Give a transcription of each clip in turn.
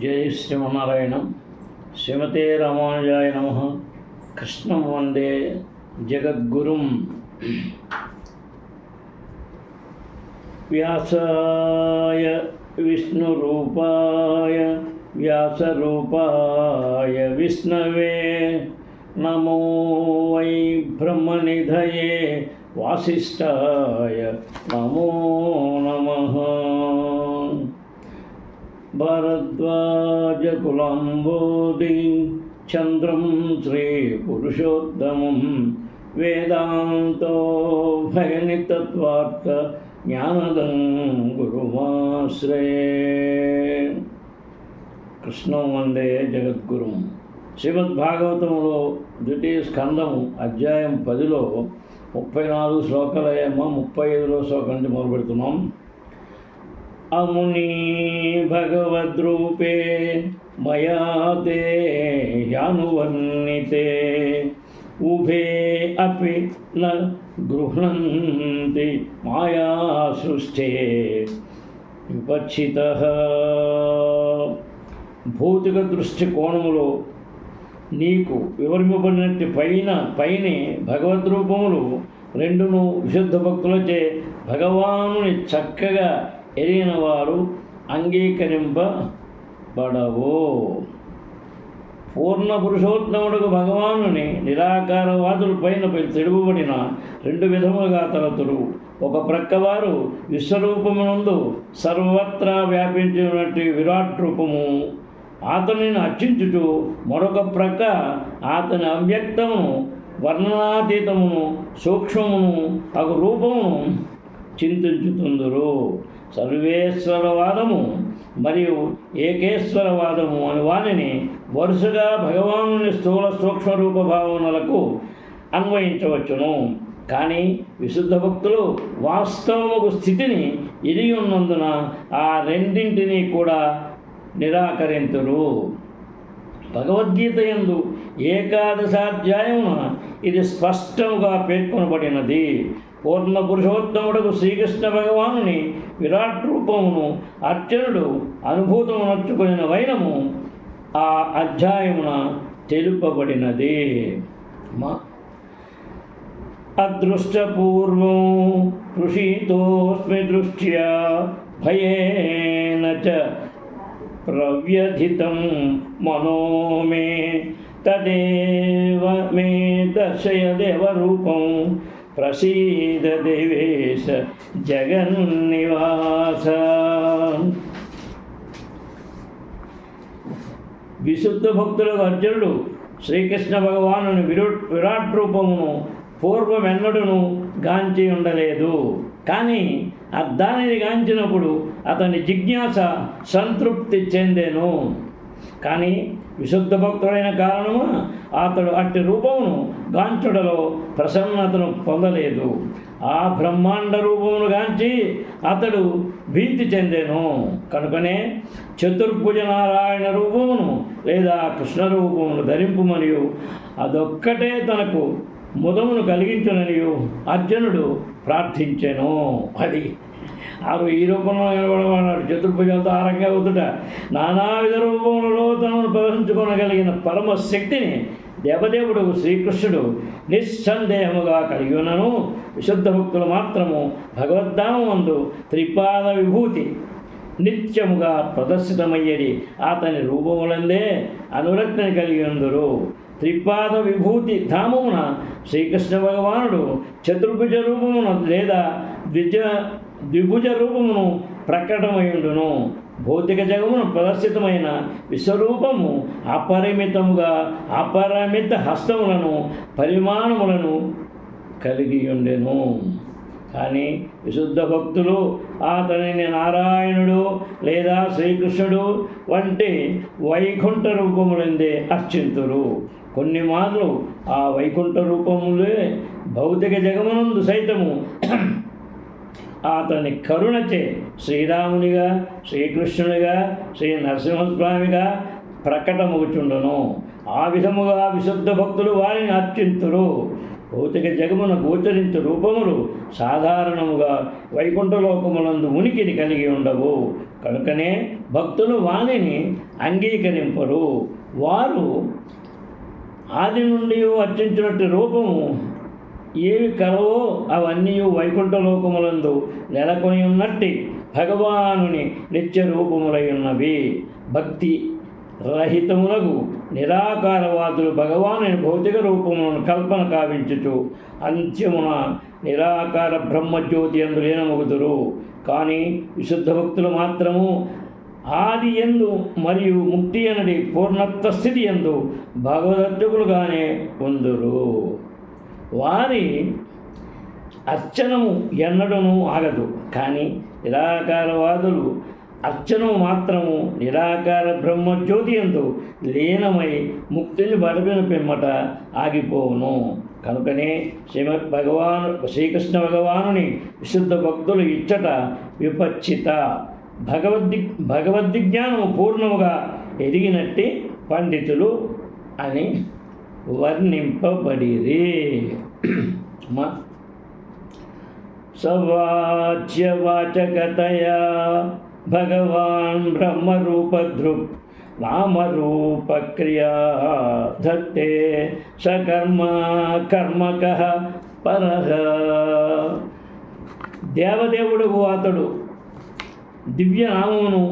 జై శ్రీమన్నారాయణ. శ్రీమతే రామానుజాయ నమః. కృష్ణం వందే జగద్గురుం. వ్యాసాయ విష్ణురూపాయ వ్యాసరూపాయ విష్ణవే నమో వై బ్రహ్మనిధయే వాసిష్ఠాయ నమో నమః. భారద్వాజకులంబోధి చంద్రం శ్రీపురుషోత్తమం వేదాంతో భయనితత్వార్థ జ్ఞానదం గురుమాశ్రయే. కృష్ణం వందే జగద్గురుం. శ్రీమద్భాగవతంలో ద్వితీయ స్కందము అధ్యాయం 10లో 34 శ్లోకాలయ్యమ్మ. 35వ శ్లోకం నుంచి మొదలు పెడుతున్నాం. అముని భగవద్రూపే మయా తే యానువర్ణితే ఉభే అపి న గృహ్ణంతి మాయా సృష్టే విపచ్చితః. భౌతిక దృష్టి కోణములో నీకు వివరింపబడినట్టు పైనే భగవద్రూపములు రెండును విశుద్ధ భక్తులచే భగవానుని చక్కగా ఎరిగిన వారు అంగీకరింపబడవు. పూర్ణ పురుషోత్తముడుకు భగవానుని నిరాకారవాదుల పైన తెలుపబడిన 2 విధములుగా తలతులు. ఒక ప్రక్కవారు విశ్వరూపమునందు సర్వత్రా వ్యాపించినట్టు విరాట్ రూపము అతనిని అర్చించుచు, మరొక ప్రక్క అతని అవ్యక్తమును వర్ణనాతీతమును సూక్ష్మమును అగు రూపమును చింతించుతుందురు. సర్వేశ్వరవాదము మరియు ఏకేశ్వరవాదము అని వానిని వరుసగా భగవానుని స్థూల సూక్ష్మ రూప భావనలకు అన్వయించవచ్చును. కానీ విశుద్ధ భక్తులు వాస్తవముకు స్థితిని ఎరిగి ఉన్నందున ఆ రెండింటినీ కూడా నిరాకరింతురు. భగవద్గీత యందు 11వ అధ్యాయమున ఇది స్పష్టముగా పేర్కొనబడినది. పూర్ణ పురుషోత్తముడుకు శ్రీకృష్ణ భగవానుని విరాట్ రూపమును అర్జునుడు అనుభూతమునర్చుకుని వైనము ఆ అధ్యాయమున తెలుపబడినది. అదృష్టపూర్వం ఋషితోస్మి దృష్ట్యా భయేన చ ప్రవ్యధితం మనో మే తదేవ మే దర్శయ దేవరూపం ప్రసీద దేవేశ జగన్నివాస. విశుద్ధ భక్తులకు అర్జునుడు శ్రీకృష్ణ భగవానుని విరాట్ రూపమును పూర్వమెన్నడును గాంచి ఉండలేదు. కానీ దానిని గాంచినప్పుడు అతని జిజ్ఞాస సంతృప్తి చెందెను. కానీ విశుద్ధ భక్తుడైన కారణము అతడు అట్టి రూపమును గాంచుడలో ప్రసన్నతను పొందలేదు. ఆ బ్రహ్మాండ రూపమును గాంచి అతడు భీతి చెందెను. కనుకనే చతుర్భుజ నారాయణ రూపమును లేదా కృష్ణ రూపమును ధరింపు మరియు అదొక్కటే తనకు ముదమును కలిగించుననియు అర్జునుడు ప్రార్థించెను. అది ఈ రూపంలో నిలబడమన్నాడు. చతుర్భుజాలతో ఆరంగా అవుతుట నానావిధ రూపములలో తనను ప్రదర్శించుకోగలిగిన పరమశక్తిని దేవదేవుడు శ్రీకృష్ణుడు నిస్సందేహముగా కలిగి ఉన్నను. విశుద్ధ భక్తులు మాత్రము భగవద్ధామందు త్రిపాద విభూతి నిత్యముగా ప్రదర్శితమయ్యేది అతని రూపములందే అనురక్తిని కలిగి ఉందరు. త్రిపాద విభూతి ధామమున శ్రీకృష్ణ భగవానుడు చతుర్భుజ రూపమున లేదా ద్విభుజ రూపమును ప్రకటమయుండును. భౌతిక జగమును ప్రదర్శితమైన విశ్వరూపము అపరిమిత హస్తములను పరిమాణములను కలిగి ఉండెను. కానీ విశుద్ధ భక్తులు అతనిని నారాయణుడు లేదా శ్రీకృష్ణుడు వంటి వైకుంఠ రూపములందే అర్చింతురు. కొన్ని మార్లు ఆ వైకుంఠ రూపములే భౌతిక జగమునందు సైతము అతని కరుణచే శ్రీరామునిగా, శ్రీకృష్ణునిగా, శ్రీ నరసింహస్వామిగా ప్రకటమవుచుండును. ఆ విధముగా విశుద్ధ భక్తులు వారిని అర్చింతురు. భౌతిక జగమున గోచరించు రూపములు సాధారణముగా వైకుంఠలోకములందు ఉనికిని కలిగి ఉండవు. కనుకనే భక్తులు వానిని అంగీకరింపరు. వారు ఆది నుండి అర్చించినట్టు రూపము ఏవి కలవో అవన్నీ వైకుంఠలోకములందు నెలకొని ఉన్నట్టి భగవానుని నిత్య రూపములై ఉన్నవి. భక్తి రహితములకు నిరాకారవాదులు భగవానుని భౌతిక రూపములను కల్పన కావించుచు అంత్యమున నిరాకార బ్రహ్మజ్యోతి యందు లీనమగుదురు. కానీ విశుద్ధ భక్తులు మాత్రము ఆది యందు మరియు ముక్తి అనడి పూర్ణత్వ స్థితి యందు భగవదర్చకులుగానే ఉందురు. వారి అర్చనము ఎన్నడూనూ ఆగదు. కానీ నిరాకారవాదులు అర్చనము మాత్రము నిరాకార బ్రహ్మజ్యోతి యందు లీనమై ముక్తిని బడపిన పిమ్మట ఆగిపోవును. కనుకనే శ్రీకృష్ణ భగవానుని విశుద్ధ భక్తులు ఇచ్చట విపచ్చిత భగవద్విజ్ఞానము పూర్ణముగా ఎదిగినట్టి పండితులు అని వర్ణింపబడిరి. సవాచ్యవాచకతయా భగవాన్ బ్రహ్మరూపధృక్ నామరూపక్రియా ధత్తే సకర్మ కర్మకః పరః. దేవదేవుడు అతడు దివ్యనామమును,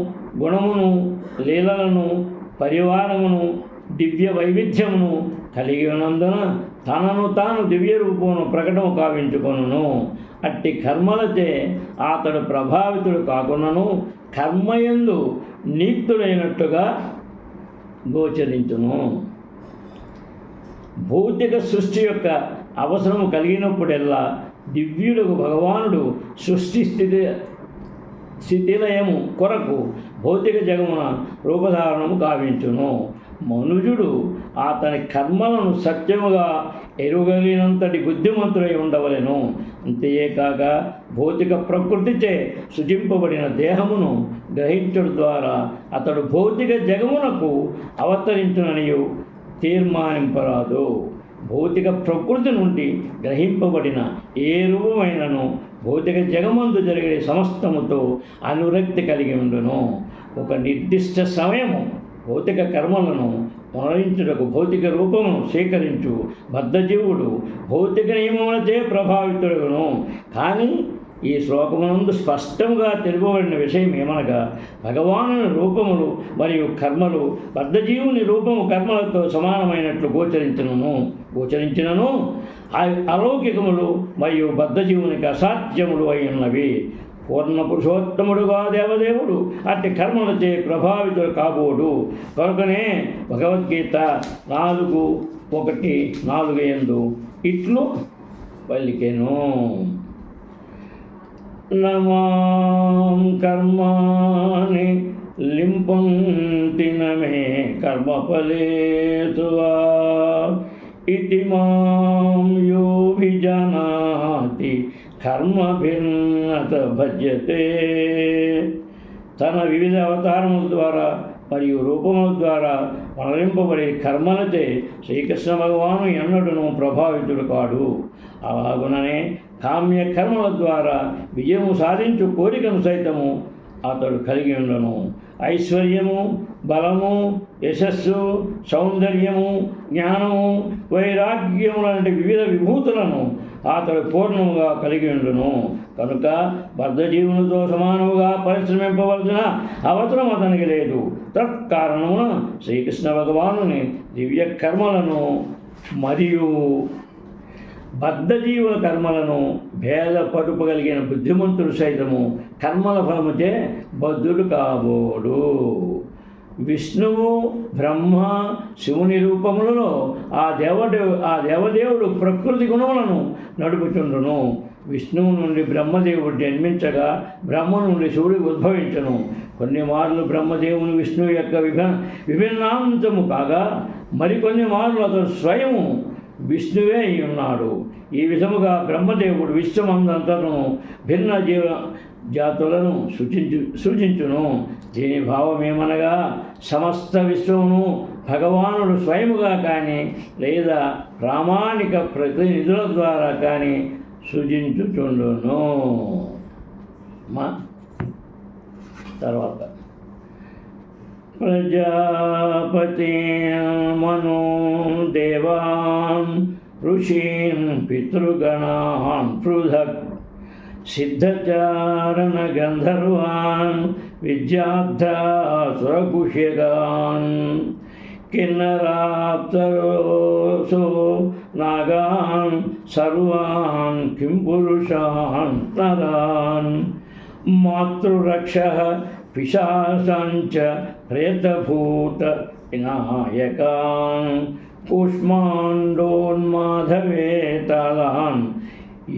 గుణమును, లీలలను, పరివారమును, దివ్య వైవిధ్యమును కలిగి ఉన్నందున తనను తాను దివ్య రూపమును ప్రకటము కావించుకొనును. అట్టి కర్మలచే అతడు ప్రభావితుడు కాకున్నను కర్మయందు నియుక్తుడైనట్టుగా గోచరించును. భౌతిక సృష్టి యొక్క అవసరము కలిగినప్పుడెల్లా దివ్యుడుకు భగవానుడు సృష్టి స్థితిలయము కొరకు భౌతిక జగమున రూపధారణము కావించును. మనుజుడు అతని కర్మలను సత్యముగా ఎరుగలిగినంతటి బుద్ధిమంతుడై ఉండవలెను. అంతేకాక భౌతిక ప్రకృతిచే సృజింపబడిన దేహమును గ్రహించడం ద్వారా అతడు భౌతిక జగమునకు అవతరించుననియు తీర్మానింపరాదు. భౌతిక ప్రకృతి నుండి గ్రహింపబడిన ఏ రూపమైనను భౌతిక జగమందు జరిగే సమస్తముతో అనురక్తి కలిగి ఉండును. ఒక నిర్దిష్ట సమయము భౌతిక కర్మలను పునరించుటకు భౌతిక రూపమును స్వీకరించు బద్ధజీవుడు భౌతిక నియమములచే ప్రభావితుడును. కానీ ఈ శ్లోకమునందు స్పష్టంగా తెలుపబడిన విషయం ఏమనగా భగవానుని రూపములు మరియు కర్మలు బద్ధజీవుని రూపము కర్మలతో సమానమైనట్లు గోచరించినను అలౌకికములు మరియు బద్ధజీవునికి అసాధ్యములు అయి ఉన్నవి. పూర్ణ పురుషోత్తముడుగా దేవదేవుడు అట్టి కర్మలచే ప్రభావితుడు కాబోడు. కనుకనే భగవద్గీత 4:1-4 యందు ఇట్లు పలికెను. నమాం కర్మాణి లింపంతి నమే కర్మఫలేతువా ఇతి మాం యోభిజానాతి కర్మభిన్నత భజ్యతే. తన వివిధ అవతారముల ద్వారా మరియు రూపముల ద్వారా వనరింపబడే కర్మలచే శ్రీకృష్ణ భగవాను ఎన్నడూనూ ప్రభావితుడు కాడు. అలాగుననే కామ్య కర్మల ద్వారా విజయము సాధించు కోరికను సైతము అతడు కలిగి ఉండను. ఐశ్వర్యము, బలము, యశస్సు, సౌందర్యము, జ్ఞానము, వైరాగ్యము లాంటి వివిధ విభూతులను అతడు పూర్ణముగా కలిగి ఉండును. కనుక బద్ధజీవునితో సమానముగా పరిశ్రమింపవలసిన అవసరం అతనికి లేదు. తత్కారణమున శ్రీకృష్ణ భగవానుని దివ్య కర్మలను మరియు బద్ధజీవుల కర్మలను భేదపరుపగలిగిన బుద్ధిమంతుడు సైతము కర్మల ఫలముచే బద్ధుడు కాబోడు. విష్ణువు, బ్రహ్మ, శివుని రూపములలో ఆ దేవదేవుడు ప్రకృతి గుణములను నడుపుచుండును. విష్ణువు నుండి బ్రహ్మదేవుడు జన్మించగా బ్రహ్మ నుండి శివుడు ఉద్భవించను. కొన్ని మార్లు బ్రహ్మదేవుని విష్ణువు యొక్క విభిన్నాంశము కాగా మరికొన్ని మార్లు అతడు స్వయము విష్ణువే అయి ఉన్నాడు. ఈ విధముగా బ్రహ్మదేవుడు విశ్వమందంతను భిన్న జీవ జాతులను సృజించును. దీని భావమేమనగా సమస్త విశ్వమును భగవానుడు స్వయముగా కానీ లేదా ప్రామాణిక ప్రతినిధుల ద్వారా కానీ సృజించుచుండును. మా తర్వాత ప్రజాపతి మను దేవాన్ ఋషీన్ పితృగణాన్ పృథక్ సిద్ధచారణ గంధర్వాన్ విద్యార్థాసురకుశగాన్ కిన్నరాప్తరోసో నాగాన్ సర్వాన్ కింపురుషాన్ నరాన్ మాతృరక్షః పిశాచాంచ ప్రేతభూత వినాయకాన్ కూష్మాండోన్మాధవేతాళాన్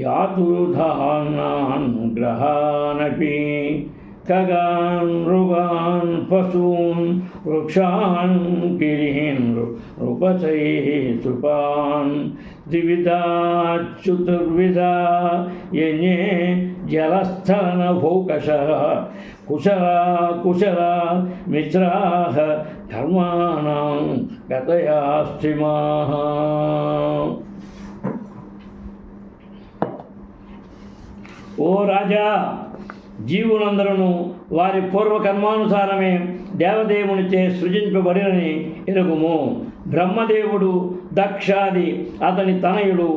యాతుధానాన్ గ్రహానపి ఖగాన్ మృగాన్ పశూన్ వృక్షాన్ గిరీన్ రూపసైః సుపాన్ ద్వివిధా చతుర్విధా యజ్ఞే జలస్థలనభూకషః కుశలా మిత్రాః కర్మాణం గతయాస్తిమాః. ఓ రాజా, జీవులందరూ వారి పూర్వకర్మానుసారమే దేవదేవునిచే సృజింపబడినని ఎరుగుము. బ్రహ్మదేవుడు, దక్షాది అతని తనయుడు,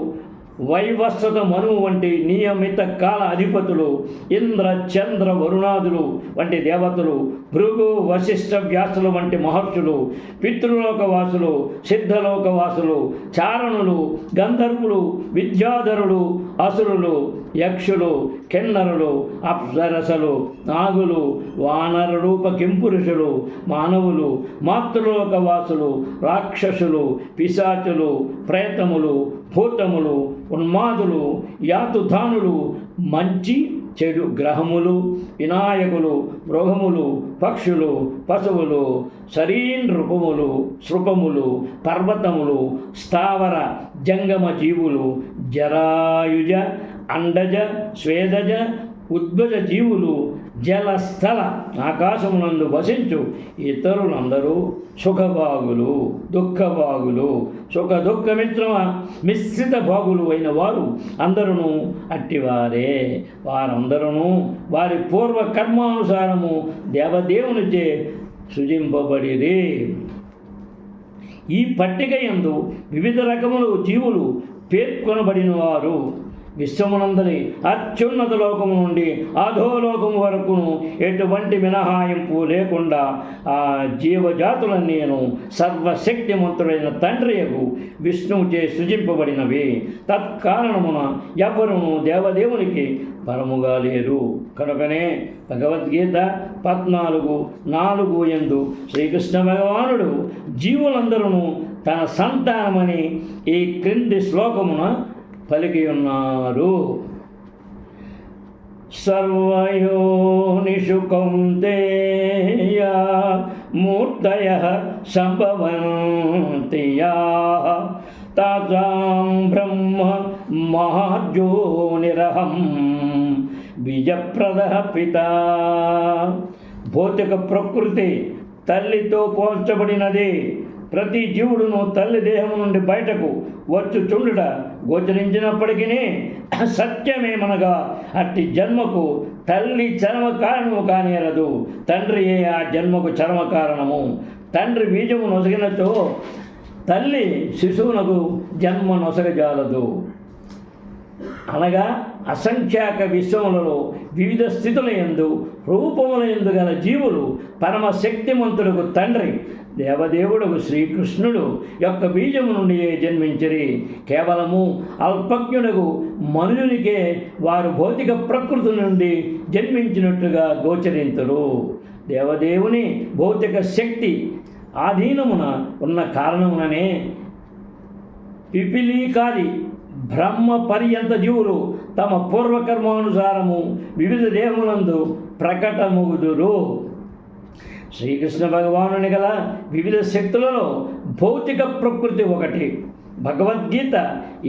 వైవస్వత మనువు వంటి నియమిత కాల అధిపతులు, ఇంద్ర చంద్ర వరుణాదులు వంటి దేవతలు, భృగు వశిష్ఠ వ్యాసులు వంటి మహర్షులు, పితృలోకవాసులు, సిద్ధలోకవాసులు, చారణులు, గంధర్వులు, విద్యాధరులు, అసురులు, యక్షులు, కిన్నరులు, అప్సరసలు, నాగులు, వానర రూప కింపురుషులు, మానవులు, మాతృలోకవాసులు, రాక్షసులు, పిశాచులు, ప్రేతములు, భూతములు, ఉన్మాదులు, యాతుధానులు, మంచి చెడు గ్రహములు, వినాయకులు, మృగములు, పక్షులు, పశువులు, శరీరూపములు, శృపములు, పర్వతములు, స్థావర జంగమ జీవులు, జరాయుజ అండజ స్వేదజ ఉద్భజ జీవులు, జలస్థల ఆకాశమునందు వసించు ఇతరులందరూ సుఖభాగులు, దుఃఖభాగులు, సుఖ దుఃఖ మిశ్రిత భాగులు అయిన వారు అందరూ అట్టివారే. వారందరూ వారి పూర్వ కర్మానుసారము దేవదేవునిచే సృజింపబడిరి. ఈ పట్టిక యందు వివిధ రకముల జీవులు పేర్కొనబడిన వారు విశ్వమునందరి అత్యున్నత లోకము నుండి అధోలోకము వరకును ఎటువంటి మినహాయింపు లేకుండా ఆ జీవజాతులన్నీను సర్వశక్తిమంతుడైన తండ్రియకు విష్ణువుచే సృజింపబడినవి. తత్కారణమున ఎవ్వరును దేవదేవునికి పరముగా లేరు. కనుకనే భగవద్గీత 14:4 యందు శ్రీకృష్ణ భగవానుడు జీవులందరూ తన సంతానమని ఈ క్రింది శ్లోకమున పలికి ఉన్నారు. సర్వయోనిషు కౌంతేయ మూర్తయః సంభవంతి యాః తాసాం బ్రహ్మ మహాజ్యోనిరహం బీజప్రదః పితా. భౌతిక ప్రకృతి తల్లితో పోల్చబడినది. ప్రతి జీవుడును తల్లి దేహము నుండి బయటకు వచ్చుచుండుట గోచరించినప్పటికీ సత్యమేమనగా అట్టి జన్మకు తల్లి చర్మ కారణము కానేరదు, తండ్రియే ఆ జన్మకు చర్మ కారణము. తండ్రి బీజము నొసగినచో తల్లి శిశువునకు జన్మ నొసగజాలదు. అనగా అసంఖ్యాక విశ్వములలో వివిధ స్థితుల యందు రూపముల యందు గల జీవులు పరమశక్తిమంతులకు తండ్రి దేవదేవుడుకు శ్రీకృష్ణుడు యొక్క బీజము నుండి జన్మించిరి. కేవలము అల్పజ్ఞుడకు మనుజునికే వారు భౌతిక ప్రకృతి నుండి జన్మించినట్టుగా గోచరింతురు. దేవదేవుని భౌతిక శక్తి ఆధీనమున ఉన్న కారణముననే పిపిలీకాది బ్రహ్మ పర్యంత జీవులు తమ పూర్వకర్మానుసారము వివిధ దేహములందు ప్రకటమగుదురు. శ్రీకృష్ణ భగవానుని గల వివిధ శక్తులలో భౌతిక ప్రకృతి ఒకటి. భగవద్గీత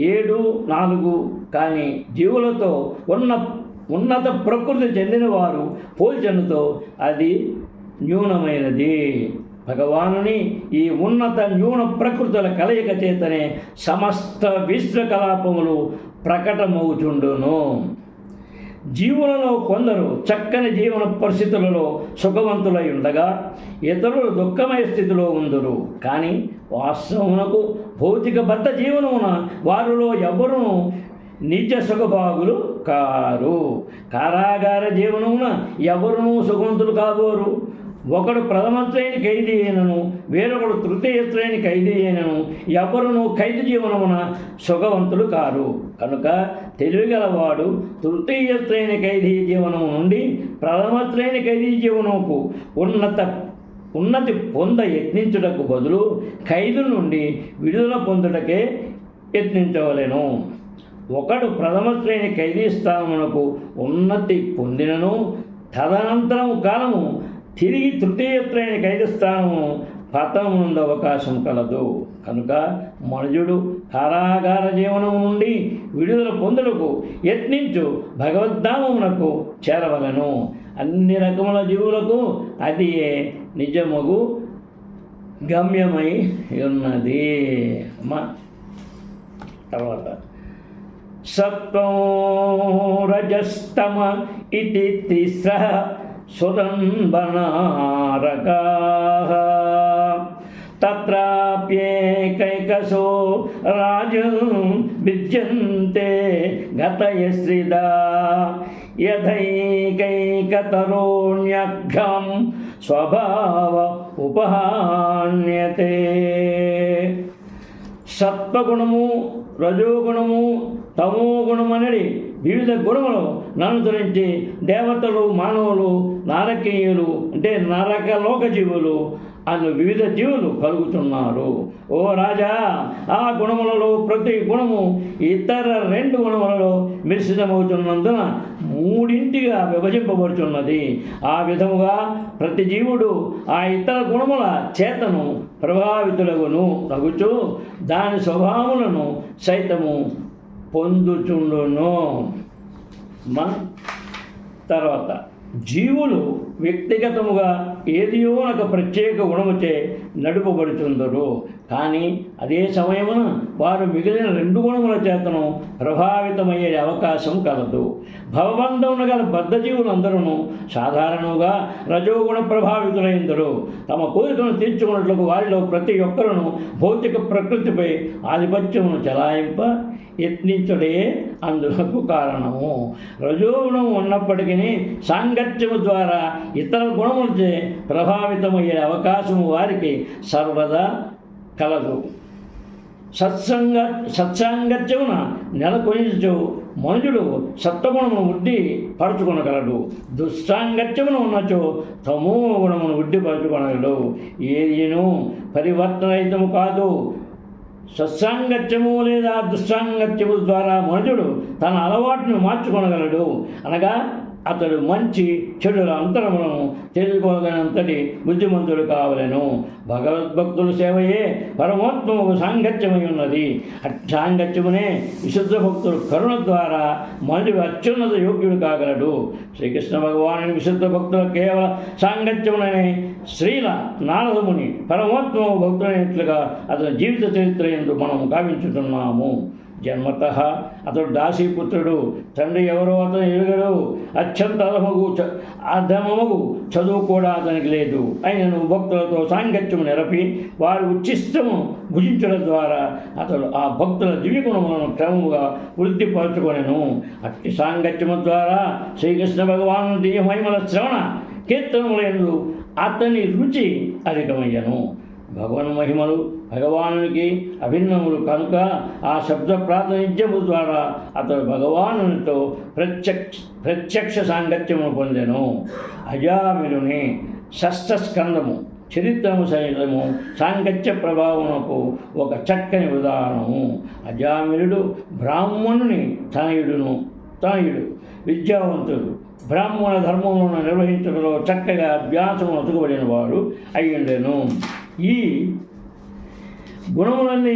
7:4 కానీ జీవులతో ఉన్నత ప్రకృతి చెందిన వారు పోల్చనుతో అది న్యూనమైనది. భగవానుని ఈ ఉన్నత న్యూన ప్రకృతుల కలయిక చేతనే సమస్త విశ్వకలాపములు ప్రకటమవుచుండును. జీవులలో కొందరు చక్కని జీవన పరిస్థితులలో సుఖవంతులై ఉండగా ఇతరులు దుఃఖమయ స్థితిలో ఉందరు. కానీ వాస్తవమునకు భౌతికబద్ధ జీవనమున వారిలో ఎవరును నిజ సుఖభాగులు కారు. కారాగార జీవనమున ఎవరునూ సుఖవంతులు కాబోరు. ఒకడు ప్రథమ శ్రేణి ఖైదీ అయినను, వేరొకడు తృతీయ శ్రేణి ఖైదీ అయినను ఎవరునూ ఖైదీ జీవనమున సుఖవంతులు కారు. కనుక తెలివిగలవాడు తృతీయ శ్రేణి ఖైదీ జీవనము నుండి ప్రథమ శ్రేణి ఖైదీ జీవనముకు ఉన్నతి పొంద యత్నించుటకు బదులు ఖైదు నుండి విడుదల పొందుటకే యత్నించవలెను. ఒకడు ప్రథమ శ్రేణి ఖైదీ స్థానమునకు ఉన్నతి పొందినను తదనంతరము కాలము తిరిగి తృతీయ శ్రేణి ఖైదీ స్థానము పతనమునందు అవకాశం కలదు. కనుక మనుజుడు కారాగార జీవనము నుండి విడుదల పొందుటకు యత్నించు భగవద్ధామమునకు చేరవలను. అన్ని రకముల జీవులకు అది నిజముగు గమ్యమై ఉన్నది. తర్వాత సత్వం రజస్తమ ఇతి తిస్రః సురంబనారకాః తత్రాప్యేకైకశో రాజన్ విద్యంతే గతయశ్రిదా యథైకైకతరోణ్యభ్యాం స్వభావ ఉపహాన్యతే. సత్వగుణము, రజోగుణము, తమోగుణమనడి వివిధ గుణములు అనుసరించి దేవతలు, మానవులు, నారకీయులు అంటే నరకలోక జీవులు అను వివిధ జీవులు కలుగుతున్నారు. ఓ రాజా, ఆ గుణములలో ప్రతి గుణము ఇతర 2 గుణములలో మిశ్రితమవుతున్నందున 3గా విభజింపబడుతున్నది. ఆ విధముగా ప్రతి జీవుడు ఆ ఇతర గుణముల చేతను ప్రభావితులగును తగుచు దాని స్వభావములను సైతము పొందుచుండును. తర్వాత జీవులు వ్యక్తిగతముగా ఏదియో ఒక ప్రత్యేక గుణముచే నడుపబడుతుందరు. కానీ అదే సమయమున వారు మిగిలిన 2 గుణముల చేతను ప్రభావితమయ్యే అవకాశం కలదు. భవబంధమున గల బద్ధజీవులందరూ సాధారణంగా రజోగుణ ప్రభావితులైందరు. తమ కోరికను తీర్చుకున్నట్లకు వారిలో ప్రతి ఒక్కరును భౌతిక ప్రకృతిపై ఆధిపత్యమును చెలాయింప యత్నించుడే అందులకు కారణము. రజోగుణం ఉన్నప్పటికీ సాంగత్యము ద్వారా ఇతర గుణములచే ప్రభావితమయ్యే అవకాశము వారికి సర్వదా కలదు. సత్సాంగత్యమున నెలకొనిచు మనుజుడు సత్వగుణమును వృద్ధి పరుచుకొనగలడు. దుస్సాంగత్యమున ఉన్నచో తమో గుణమును వృద్ధి పరుచుకొనగలడు. ఏదిను పరివర్తనరహితము కాదు. సత్సాంగత్యము లేదా దుస్సాంగత్యము ద్వారా మనుజుడు తన అలవాటును మార్చుకొనగలడు. అనగా అతడు మంచి చెడుల అంతరములను తెలుసుకోగలంతటి బుద్ధిమంతుడు కావలెను. భగవద్భక్తుల సేవయే పరమోత్తమకు సాంగత్యమై ఉన్నది. సాంగత్యమునే విశుద్ధ భక్తులు కరుణ ద్వారా మనుషుడు అత్యున్నత యోగ్యుడు కాగలడు. శ్రీకృష్ణ భగవాను విశుద్ధ భక్తుల కేవల సాంగత్యముననే శ్రీల నారదముని పరమోత్తమ భక్తులైనట్లుగా అతని జీవిత చరిత్ర ఎందు మనము గావించుతున్నాము. జన్మతః అతడు దాసీపుత్రుడు. తండ్రి ఎవరో అతను ఎరుగడు. అత్యంత అధమమగు చదువు కూడా అతనికి లేదు. అయినను భక్తులతో సాంగత్యము నెరపి వారి ఉచ్చిష్టము భుజించడం ద్వారా అతడు ఆ భక్తుల దివ్యగుణములను క్రమముగా వృద్ధిపరచుకొనెను. అట్టి సాంగత్యము ద్వారా శ్రీకృష్ణ భగవాను దివ్యమహిమల శ్రవణ కీర్తనములందు అతని రుచి అధికమయ్యను. భగవన్ మహిమలు భగవానునికి అభిన్నములు కనుక ఆ శబ్ద ప్రాతినిధ్యము ద్వారా అతడు భగవానునితో ప్రత్యక్ష సాంగత్యమును పొందెను. అజామిలుని షష్ఠ స్కందము చరిత్రము సహితము సాంగత్య ప్రభావమునకు ఒక చక్కని ఉదాహరణము. అజామిలుడు బ్రాహ్మణుని తనయుడు విద్యావంతుడు. బ్రాహ్మణ ధర్మములను నిర్వహించడంలో చక్కగా అభ్యాసము అతుకబడిన వాడు అయ్యుండెను. ఈ గుణములన్నీ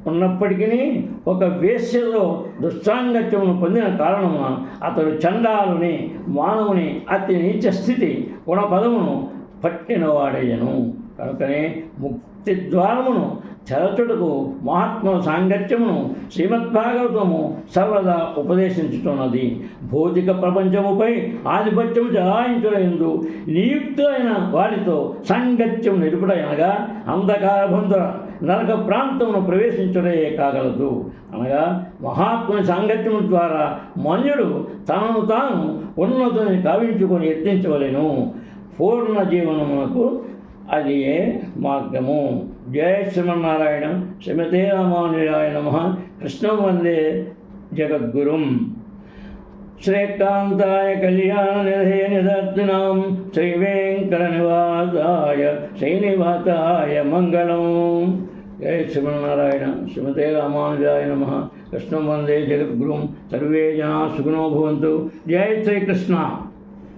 ఉన్నప్పటికీ ఒక వేశ్యలో దుస్సాంగత్యమును పొందిన కారణమున అతడు చండాలుని మానవుని అతి నీచ స్థితి గుణపదమును పట్టినవాడయ్యను. కనుకనే ముక్తి ద్వారమును తెరచుటకు మహాత్ముల సాంగత్యమును శ్రీమద్భాగవతము సర్వదా ఉపదేశించుతున్నది. భౌతిక ప్రపంచముపై ఆధిపత్యము చలాయించుటయందు నియుక్తులైన వారితో సాంగత్యం నిలుపుట అనగా అంధకారబంధ నరక ప్రాంతమును ప్రవేశించుటే కాగలదు. అనగా మహాత్ముని సాంగత్యము ద్వారా మన్యుడు తనను తాను ఉన్నతుని కావించుకొని యత్నించవలెను. పూర్ణ జీవనమునకు అది ఏ మార్గము. జయ శ్రీమన్నారాయణ. శ్రీమతే రామానుజాయ నమః. కృష్ణం వందే జగద్గురుం. శ్రీకాంతాయ కళ్యాణ నిధయ నిదర్శనం శ్రీ వెంకట నివాసాయ శ్రీనివాసాయ మంగళం. జయ శ్రీమన్నారాయణ. శ్రీమతే రామానుజాయ నమః. కృష్ణం వందే జగద్గురుం. సర్వే జనా సుఖినో భవంతు. జయ శ్రీకృష్ణ.